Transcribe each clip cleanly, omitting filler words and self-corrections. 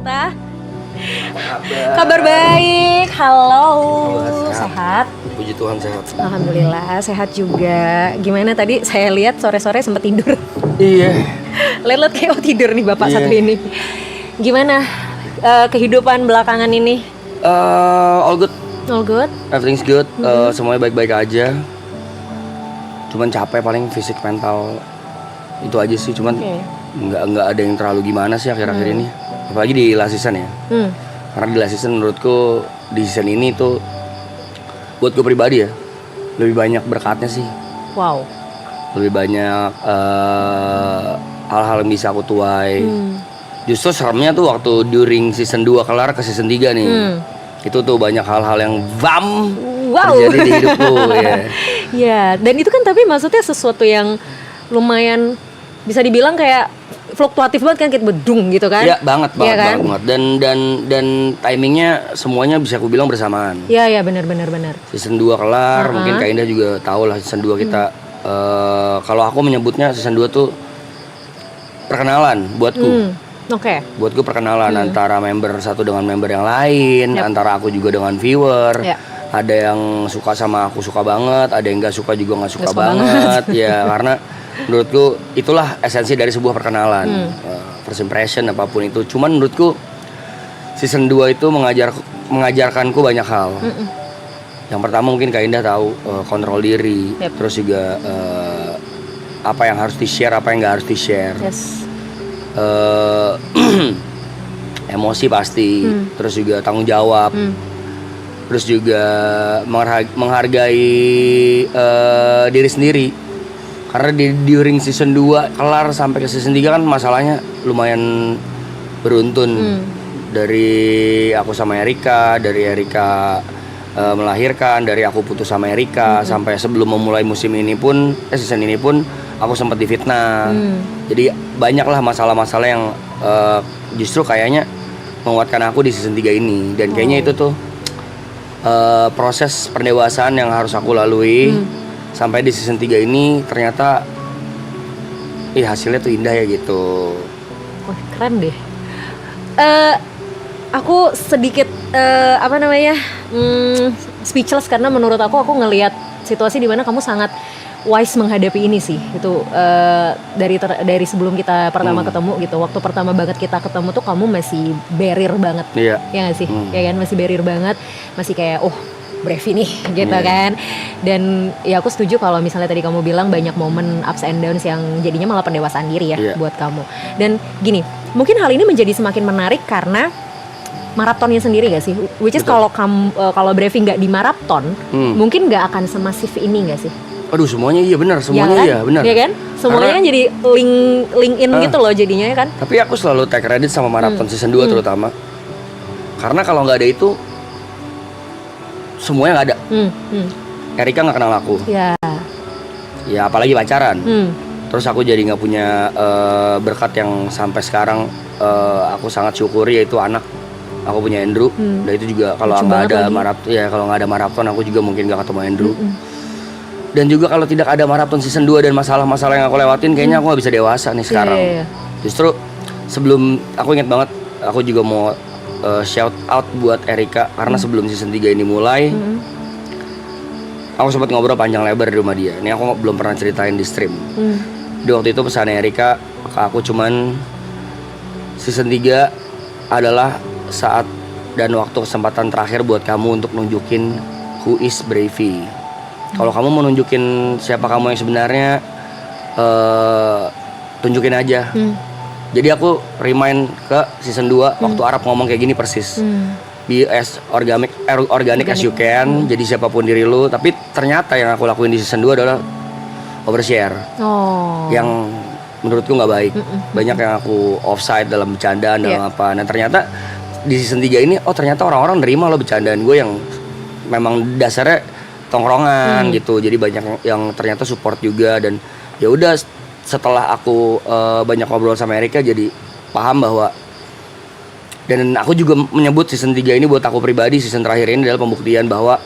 Tah, kabar baik. Halo. Sehat? Puji Tuhan sehat. Alhamdulillah sehat juga. Gimana tadi saya lihat sore-sore sempat tidur. Iya. Lihat-lihat kayak tidur nih Bapak satu ini. Gimana kehidupan belakangan ini? All good. All good? Everything's good. Semuanya baik-baik aja. Cuman capek paling fisik mental itu aja sih. Cuman nggak ada yang terlalu gimana sih akhir-akhir ini. Apalagi di last season ya. Karena di last season menurutku di season ini tuh buat gue pribadi ya lebih banyak berkatnya sih. Wow. Lebih banyak hal-hal yang bisa aku tuai. Justru seremnya tuh waktu during season 2 kelar ke season 3 nih. Itu tuh banyak hal-hal yang terjadi di hidupku ya. Ya, dan itu kan tapi maksudnya sesuatu yang lumayan bisa dibilang kayak fluktuatif banget kan, kayak bedung gitu kan? Iya, banget kan? banget. Dan timingnya semuanya bisa aku bilang bersamaan. Iya, benar. Season 2 kelar, mungkin Kak Indah juga tahu lah season 2 kita kalau aku menyebutnya season 2 tuh perkenalan buatku. Oke. Buatku perkenalan antara member satu dengan member yang lain, antara aku juga dengan viewer. Ada yang suka sama aku suka banget, ada yang nggak suka juga nggak suka banget. Ya karena menurutku itulah esensi dari sebuah perkenalan. First impression apapun itu. Cuman menurutku season 2 itu mengajarkanku banyak hal. Yang pertama mungkin Kak Indah tahu kontrol diri, terus juga apa yang harus di-share, apa yang nggak harus di-share. Emosi pasti, terus juga tanggung jawab, terus juga menghargai diri sendiri. Karena during season 2 kelar sampai ke season 3 kan masalahnya lumayan beruntun. Dari aku sama Erika, dari Erika melahirkan, dari aku putus sama Erika, sampai sebelum memulai musim ini pun season ini pun aku sempat difitnah. Jadi banyaklah masalah-masalah yang justru kayaknya menguatkan aku di season 3 ini. Dan kayaknya itu tuh proses pendewasaan yang harus aku lalui sampai di season 3 ini ternyata hasilnya tuh indah ya gitu. Wah, keren deh. Aku sedikit speechless karena menurut aku ngelihat situasi di mana kamu sangat wise menghadapi ini sih. Itu dari sebelum kita pertama ketemu gitu. Waktu pertama banget kita ketemu tuh kamu masih barrier banget. Iya gak sih? Ya kan, masih barrier banget. Masih kayak Brevi nih gitu kan. Dan ya aku setuju kalau misalnya tadi kamu bilang banyak momen ups and downs yang jadinya malah pendewasaan diri ya buat kamu. Dan gini, mungkin hal ini menjadi semakin menarik karena maratonnya sendiri gak sih? Which is kalau Brevi nggak di maraton, mungkin nggak akan semasif ini gak sih? Aduh, semuanya iya benar, semuanya iya benar. Iya kan? Semuanya kan jadi link in gitu loh jadinya kan. Tapi aku selalu take credit sama maraton season 2 terutama. Karena kalau nggak ada itu semuanya nggak ada. Erika nggak kenal aku. Ya apalagi pacaran. Terus aku jadi nggak punya berkat yang sampai sekarang aku sangat syukuri, yaitu anak. Aku punya Andrew. Dan itu juga kalau nggak ada maraton aku juga mungkin nggak ketemu Andrew. Dan juga kalau tidak ada maraton season 2 dan masalah-masalah yang aku lewatin, kayaknya aku gak bisa dewasa nih sekarang. Justru sebelum, aku ingat banget, aku juga mau shout out buat Erika. Karena sebelum season 3 ini mulai, aku sempat ngobrol panjang lebar di rumah dia. Ini aku belum pernah ceritain di stream. Di waktu itu pesan Erika ke aku cuman, season 3 adalah saat dan waktu kesempatan terakhir buat kamu untuk nunjukin who is Brevi. Kalau kamu mau nunjukin siapa kamu yang sebenarnya, tunjukin aja. Jadi aku remind ke season 2 waktu Arab ngomong kayak gini persis. Be as organic as you can. Jadi siapapun diri lu. Tapi ternyata yang aku lakuin di season 2 adalah overshare. Yang menurutku gak baik. Banyak yang aku offside dalam bercandaan, dalam apa. Nah ternyata di season 3 ini, ternyata orang-orang nerima loh bercandaan gue yang memang dasarnya tongkrongan gitu. Jadi banyak yang ternyata support juga. Dan ya udah, setelah aku banyak ngobrol sama Erika, jadi paham bahwa, dan aku juga menyebut season 3 ini buat aku pribadi, season terakhir ini adalah pembuktian bahwa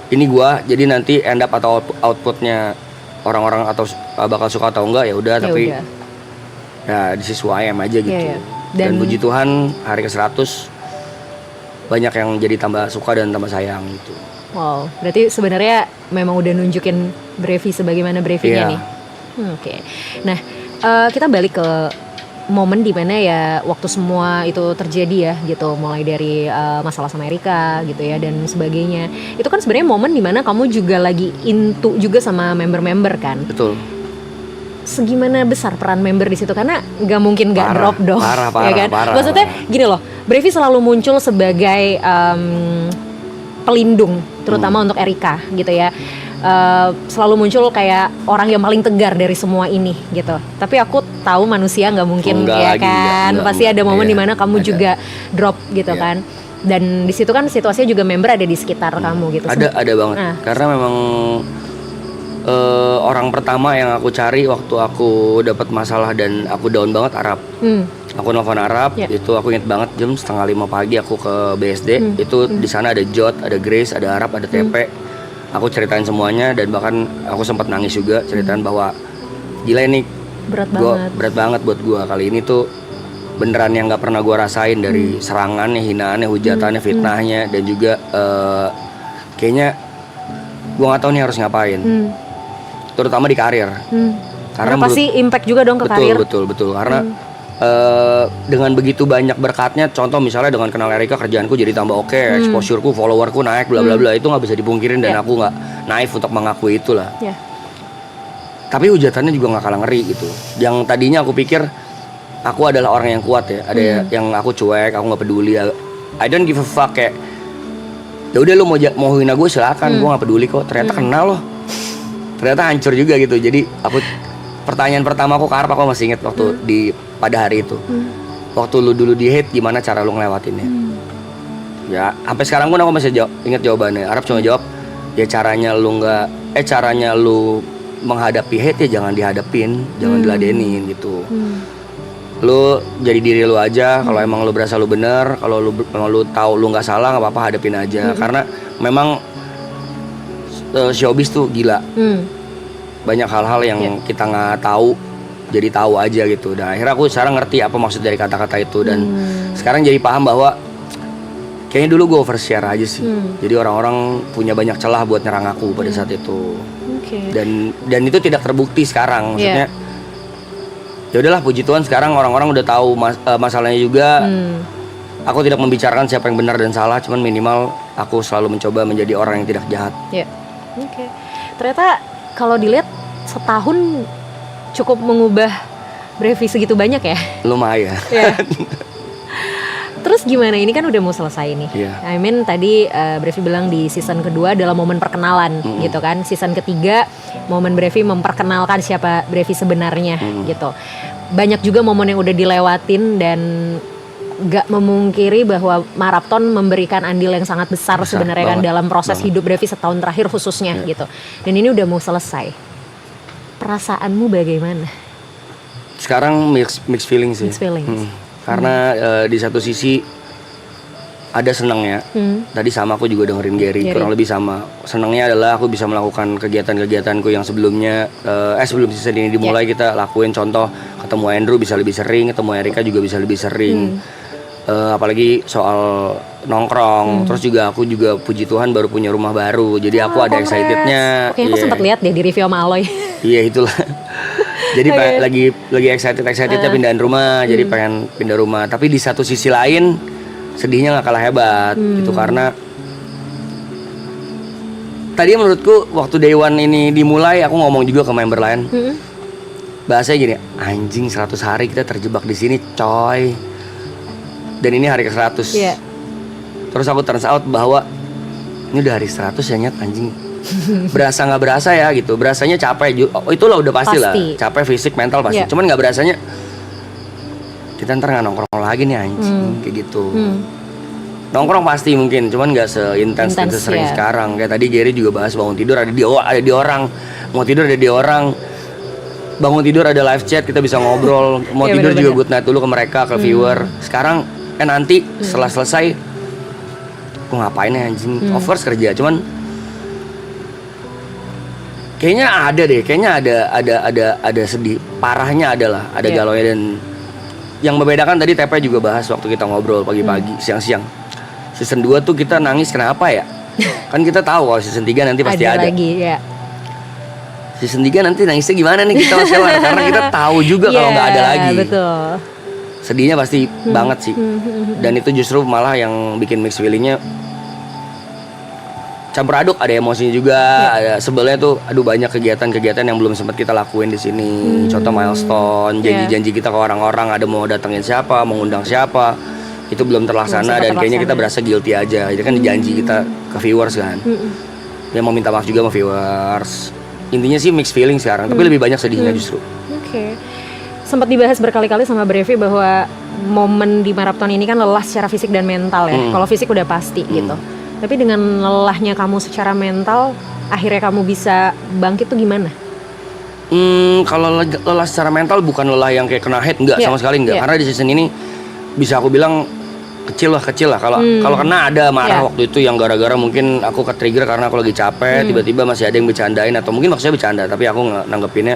ini gua. Jadi nanti end up atau outputnya orang-orang atau bakal suka atau enggak ya udah, tapi ya this is who I am aja gitu. Dan puji Tuhan hari ke-100 banyak yang jadi tambah suka dan tambah sayang gitu. Wow, berarti sebenarnya memang udah nunjukin Brevi sebagaimana Brevinya nih. Oke. Nah, kita balik ke momen dimana ya waktu semua itu terjadi ya gitu, mulai dari masalah sama Erika gitu ya dan sebagainya. Itu kan sebenarnya momen dimana kamu juga lagi into juga sama member-member kan. Betul. Segimana besar peran member di situ, karena nggak mungkin nggak drop dong, parah, ya kan? Parah, maksudnya gini loh, Brevi selalu muncul sebagai pelindung, terutama untuk Erika gitu ya. Selalu muncul kayak orang yang paling tegar dari semua ini gitu. Tapi aku tahu manusia nggak mungkin ya kan, pasti ada momen dimana kamu juga drop gitu kan. Dan di situ kan situasinya juga member ada di sekitar kamu gitu. Ada banget. Karena memang orang pertama yang aku cari waktu aku dapat masalah dan aku down banget Arab. Aku nelfon Arab, itu aku inget banget jam 4:30 pagi aku ke BSD. Itu di sana ada Jot, ada Grace, ada Arab, ada TP. Aku ceritain semuanya dan bahkan aku sempat nangis juga ceritain bahwa gila ini berat banget buat gua kali ini tuh, beneran yang nggak pernah gua rasain dari serangannya, hinaannya, hujatannya, fitnahnya dan juga kayaknya gua nggak tahu nih harus ngapain. Terutama di karir. Karena pasti impact juga dong ke karir. Betul. Karena dengan begitu banyak berkatnya, contoh misalnya dengan kenal Erika kerjaanku jadi tambah oke, exposureku, followerku naik, bla bla bla, itu nggak bisa dipungkirin dan aku nggak naif untuk mengakui itulah. Tapi hujatannya juga nggak kalah ngeri gitu. Yang tadinya aku pikir aku adalah orang yang kuat ya, ada yang aku cuek, aku nggak peduli, I don't give a fuck, kayak ya udah lu mau hina gue silakan, gue nggak peduli kok. Ternyata kenal loh. Ternyata hancur juga gitu. Jadi aku pertanyaan pertama aku ke Arab, aku masih inget waktu pada hari itu. Waktu lu dulu di hate, gimana cara lu ngelewatinnya? Ya sampai sekarang pun aku masih inget jawabannya. Arab cuma jawab, ya caranya lu menghadapi hate ya jangan dihadapin, jangan diladenin gitu. Lu jadi diri lu aja. Kalau emang lu berasa lu bener, kalau lu tahu lu nggak salah, nggak apa-apa, hadapin aja. Karena memang showbiz tuh gila. Banyak hal-hal yang kita nggak tahu, jadi tahu aja gitu. Dan akhirnya aku sekarang ngerti apa maksud dari kata-kata itu. Dan sekarang jadi paham bahwa kayaknya dulu gue overshare aja sih. Jadi orang-orang punya banyak celah buat nyerang aku pada saat itu. Dan itu tidak terbukti sekarang. Maksudnya ya udahlah, puji Tuhan sekarang orang-orang udah tahu masalahnya juga. Aku tidak membicarakan siapa yang benar dan salah, cuman minimal aku selalu mencoba menjadi orang yang tidak jahat. Ternyata kalau dilihat setahun cukup mengubah Brevi segitu banyak ya. Lumayan. Terus gimana, ini kan udah mau selesai nih. I mean tadi Brevi bilang di season kedua adalah momen perkenalan gitu kan. Season ketiga momen Brevi memperkenalkan siapa Brevi sebenarnya gitu. Banyak juga momen yang udah dilewatin dan gak memungkiri bahwa Marapton memberikan andil yang sangat besar sebenarnya kan dalam proses hidup Brevi setahun terakhir khususnya gitu. Dan ini udah mau selesai. Perasaanmu bagaimana? Sekarang mixed feeling sih. Karena di satu sisi ada senangnya. Tadi sama aku juga dengerin Gary, kurang lebih sama. Senangnya adalah aku bisa melakukan kegiatan-kegiatanku yang sebelumnya sebelum season ini dimulai kita lakuin. Contoh ketemu Andrew bisa lebih sering, ketemu Erika juga bisa lebih sering. Apalagi soal nongkrong. Terus juga aku juga puji Tuhan baru punya rumah baru. Jadi aku ada excitednya. Oke, aku sempat lihat deh di review sama Aloy. Iya itulah. Jadi lagi excitednya pindahan rumah. Jadi pengen pindah rumah. Tapi di satu sisi lain sedihnya nggak kalah hebat gitu, karena tadi menurutku waktu Day One ini dimulai aku ngomong juga ke member lain. Bahasanya gini, anjing 100 hari kita terjebak di sini coy. Dan ini hari ke-100. Terus aku turns out bahwa ini udah hari 100 ya nyet, anjing. Berasa nggak berasa ya gitu. Berasanya capek. Itulah udah pasti lah. Capek fisik, mental pasti. Cuman nggak berasanya kita ntar nggak nongkrong lagi nih anjing kayak gitu. Nongkrong pasti mungkin, cuman nggak seintens dan sesering sekarang. Kayak tadi Gary juga bahas bangun tidur ada di orang, mau tidur ada di orang. Bangun tidur ada live chat, kita bisa ngobrol. Mau tidur juga good night dulu ke mereka, ke viewer. Sekarang nanti setelah selesai gue ngapain ya anjing. Of course kerja, cuman kayaknya ada sedih parahnya adalah ada galaunya. Dan yang membedakan tadi TP juga bahas waktu kita ngobrol pagi-pagi, siang-siang. Season 2 tuh kita nangis kenapa ya? Kan kita tahu kalau season 3 nanti pasti ada. Lagi, ya. Season 3 nanti nangisnya gimana nih kita Mas Yohan? Karena kita tahu juga kalau nggak ada lagi. Betul. Sedihnya pasti banget sih. Dan itu justru malah yang bikin mixed feelingnya campur aduk, ada emosinya juga, ada sebelnya tuh, aduh banyak kegiatan-kegiatan yang belum sempat kita lakuin di sini. Contoh milestone, janji-janji kita ke orang-orang, ada mau datengin siapa, mau ngundang siapa, itu belum terlaksana dan kayaknya kita berasa guilty aja. Itu kan janji kita ke viewers kan. Ya mau minta maaf juga sama viewers. Intinya sih mixed feeling sekarang, tapi lebih banyak sedihnya justru. Oke. Sempat dibahas berkali-kali sama Brevi bahwa momen di maraton ini kan lelah secara fisik dan mental ya. Kalau fisik udah pasti gitu. Tapi dengan lelahnya kamu secara mental, akhirnya kamu bisa bangkit tuh gimana? Kalau lelah secara mental bukan lelah yang kayak kena hate, enggak sama sekali enggak. Karena di season ini bisa aku bilang kecil lah. Kalau kena ada marah waktu itu yang gara-gara mungkin aku ke trigger karena aku lagi capek, tiba-tiba masih ada yang bercandain atau mungkin maksudnya bercanda, tapi aku nanggepinnya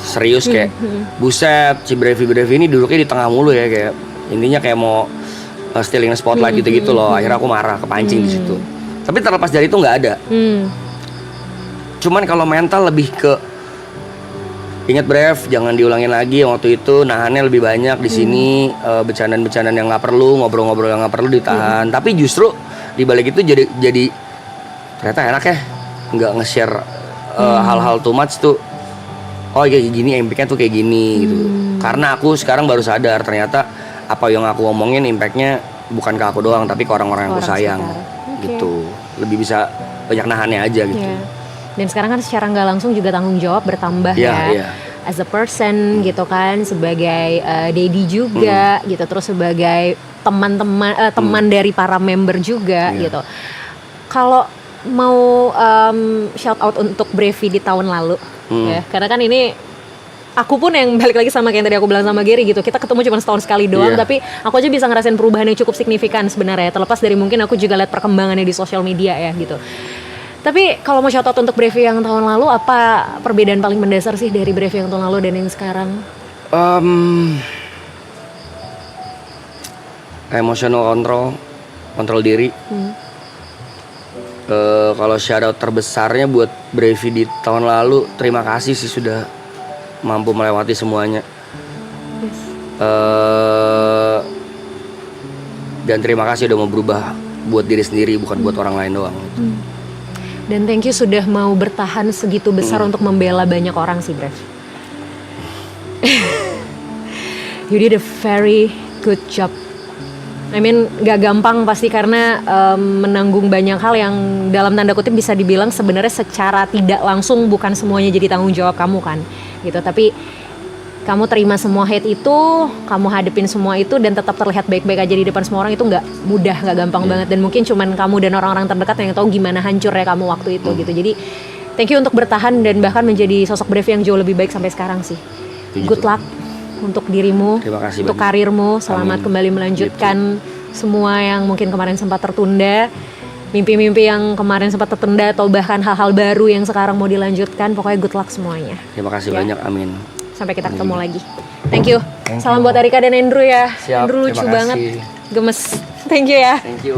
serius kayak buset, si Brevi ini duduknya di tengah mulu ya, kayak intinya kayak mau stealing spotlight gitu-gitu loh. Akhirnya aku marah, kepancing di situ. Tapi terlepas dari itu nggak ada. Cuman kalau mental lebih ke ingat Brev, jangan diulangin lagi yang waktu itu, nahannya lebih banyak di sini, bercandaan-bercandaan yang nggak perlu, ngobrol-ngobrol yang nggak perlu ditahan. Tapi justru di balik itu jadi ternyata enak ya, nggak nge-share hal-hal too much tuh. Oh kayak gini, impact-nya tuh kayak gini gitu. Karena aku sekarang baru sadar ternyata apa yang aku omongin impactnya bukan ke aku doang, tapi ke orang-orang yang aku sayang gitu. Lebih bisa banyak nahannya aja gitu. Dan sekarang kan secara nggak langsung juga tanggung jawab bertambah as a person gitu kan, sebagai daddy juga gitu, terus sebagai teman dari para member juga gitu. Kalau mau shout out untuk Brevi di tahun lalu ya, karena kan ini aku pun yang balik lagi sama kayak yang tadi aku bilang sama Gary gitu, kita ketemu cuma setahun sekali doang, tapi aku aja bisa ngerasain perubahan yang cukup signifikan sebenarnya, terlepas dari mungkin aku juga lihat perkembangannya di sosial media ya gitu. Tapi kalau mau shout out untuk Brevi yang tahun lalu, apa perbedaan paling mendasar sih dari Brevi yang tahun lalu dan yang sekarang? Emotional kontrol diri. Kalau shout out terbesarnya buat Brevi di tahun lalu, terima kasih sih sudah mampu melewati semuanya. Dan terima kasih udah mau berubah buat diri sendiri, bukan buat orang lain doang. Dan thank you sudah mau bertahan segitu besar untuk membela banyak orang sih, Brev. You did a very good job. I mean, gak gampang pasti karena menanggung banyak hal yang dalam tanda kutip bisa dibilang sebenarnya secara tidak langsung bukan semuanya jadi tanggung jawab kamu kan, gitu. Tapi kamu terima semua hate itu, kamu hadepin semua itu dan tetap terlihat baik-baik aja di depan semua orang, itu nggak mudah, nggak gampang banget. Dan mungkin cuman kamu dan orang-orang terdekat yang tahu gimana hancurnya kamu waktu itu gitu. Jadi thank you untuk bertahan dan bahkan menjadi sosok Brevi yang jauh lebih baik sampai sekarang sih. Good luck untuk dirimu, untuk karirmu. Selamat kembali melanjutkan semua yang mungkin kemarin sempat tertunda, mimpi-mimpi yang kemarin sempat tertunda, atau bahkan hal-hal baru yang sekarang mau dilanjutkan. Pokoknya good luck semuanya. Terima kasih banyak, amin. Sampai kita ketemu lagi. Thank you. Salam buat Arika dan Andrew ya. Siap, Andrew lucu banget, gemes. Thank you ya. Thank you.